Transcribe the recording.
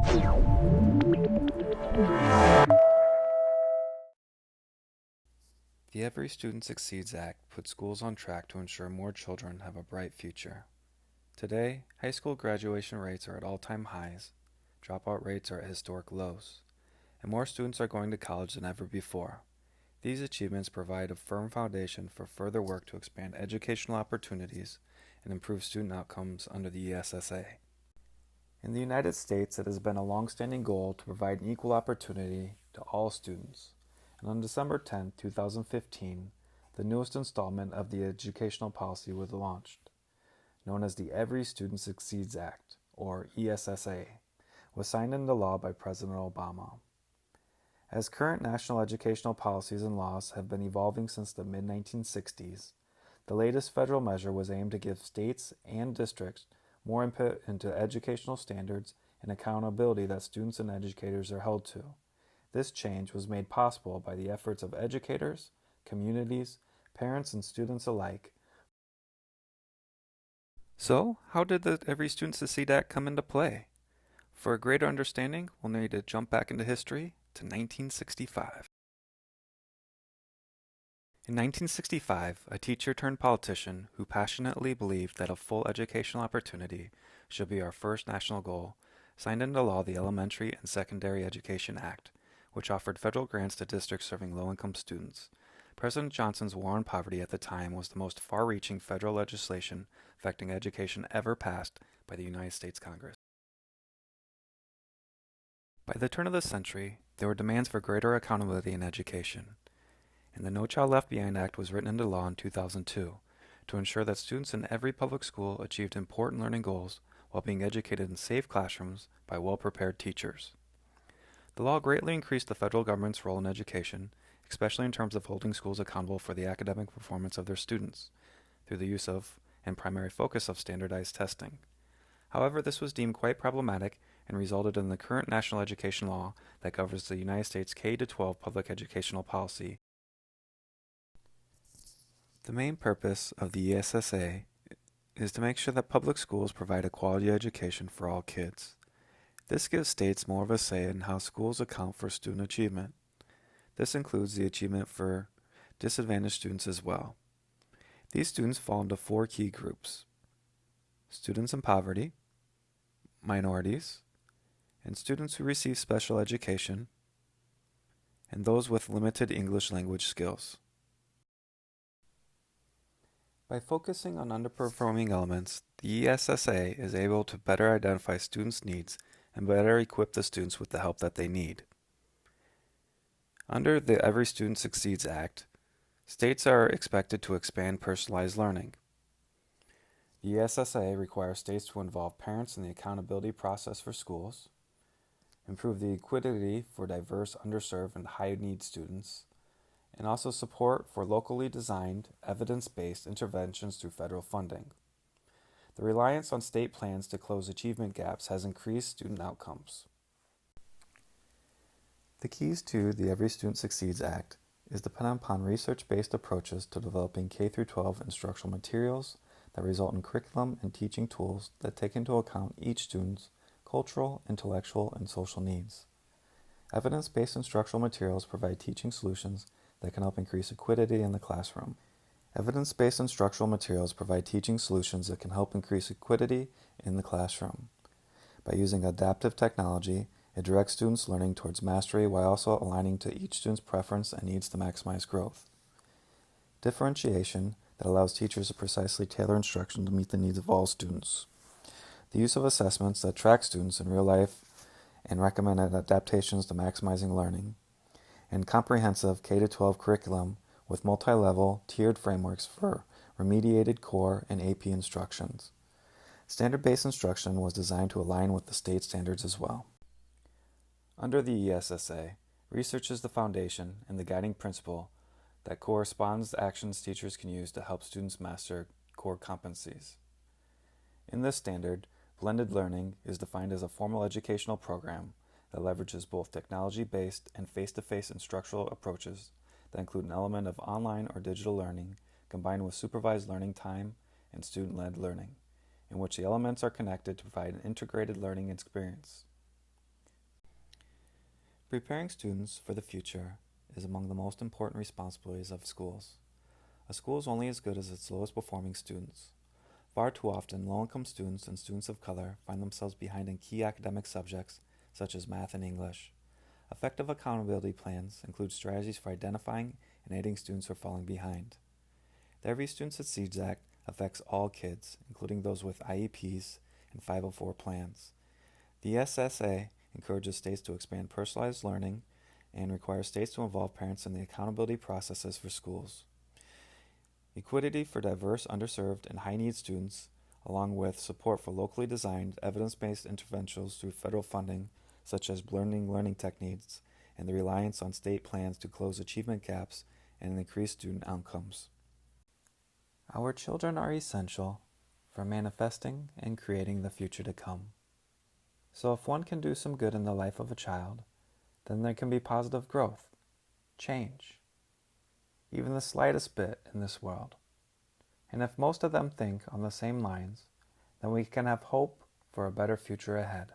The Every Student Succeeds Act puts schools on track to ensure more children have a bright future. Today, high school graduation rates are at all-time highs, dropout rates are at historic lows, and more students are going to college than ever before. These achievements provide a firm foundation for further work to expand educational opportunities and improve student outcomes under the ESSA. In the United States, it has been a long-standing goal to provide an equal opportunity to all students. And on December 10, 2015, the newest installment of the educational policy was launched, known as the Every Student Succeeds Act, or ESSA, was signed into law by President Obama. As current national educational policies and laws have been evolving since the mid-1960s, the latest federal measure was aimed to give states and districts more input into educational standards and accountability that students and educators are held to. This change was made possible by the efforts of educators, communities, parents, and students alike. So, how did the Every Student Succeed Act come into play? For a greater understanding, we'll need to jump back into history to 1965. In 1965, a teacher turned politician who passionately believed that a full educational opportunity should be our first national goal signed into law the Elementary and Secondary Education Act, which offered federal grants to districts serving low-income students. President Johnson's war on poverty at the time was the most far-reaching federal legislation affecting education ever passed by the United States Congress. By the turn of the century, there were demands for greater accountability in education, and the No Child Left Behind Act was written into law in 2002 to ensure that students in every public school achieved important learning goals while being educated in safe classrooms by well-prepared teachers. The law greatly increased the federal government's role in education, especially in terms of holding schools accountable for the academic performance of their students, through the use of, and primary focus of, standardized testing. However, this was deemed quite problematic and resulted in the current national education law that governs the United States K-12 public educational policy. The main purpose of the ESSA is to make sure that public schools provide a quality education for all kids. This gives states more of a say in how schools account for student achievement. This includes the achievement for disadvantaged students as well. These students fall into four key groups: students in poverty, minorities, and students who receive special education, and those with limited English language skills. By focusing on underperforming elements, the ESSA is able to better identify students' needs and better equip the students with the help that they need. Under the Every Student Succeeds Act, states are expected to expand personalized learning. The ESSA requires states to involve parents in the accountability process for schools, improve the equity for diverse, underserved, and high-need students, and also support for locally designed, evidence-based interventions through federal funding. The reliance on state plans to close achievement gaps has increased student outcomes. The keys to the Every Student Succeeds Act is dependent upon research-based approaches to developing K-12 instructional materials that result in curriculum and teaching tools that take into account each student's cultural, intellectual, and social needs. Evidence-based instructional materials provide teaching solutions that can help increase equity in the classroom. Evidence-based instructional materials provide teaching solutions that can help increase equity in the classroom. By using adaptive technology, it directs students' learning towards mastery while also aligning to each student's preference and needs to maximize growth. Differentiation that allows teachers to precisely tailor instruction to meet the needs of all students. The use of assessments that track students in real life and recommend adaptations to maximizing learning. And comprehensive K-12 curriculum with multi-level, tiered frameworks for remediated core and AP instructions. Standard-based instruction was designed to align with the state standards as well. Under the ESSA, research is the foundation and the guiding principle that corresponds to actions teachers can use to help students master core competencies. In this standard, blended learning is defined as a formal educational program that leverages both technology-based and face-to-face instructional approaches that include an element of online or digital learning combined with supervised learning time and student-led learning, in which the elements are connected to provide an integrated learning experience. Preparing students for the future is among the most important responsibilities of schools. A school is only as good as its lowest performing students. Far too often, low-income students and students of color find themselves behind in key academic subjects such as math and English. Effective accountability plans include strategies for identifying and aiding students who are falling behind. The Every Student Succeeds Act affects all kids, including those with IEPs and 504 plans. The ESSA encourages states to expand personalized learning and requires states to involve parents in the accountability processes for schools. Equity for diverse, underserved, and high-need students, along with support for locally designed, evidence-based interventions through federal funding, such as blending learning techniques, and the reliance on state plans to close achievement gaps and increase student outcomes. Our children are essential for manifesting and creating the future to come. So if one can do some good in the life of a child, then there can be positive growth, change, even the slightest bit in this world. And if most of them think on the same lines, then we can have hope for a better future ahead.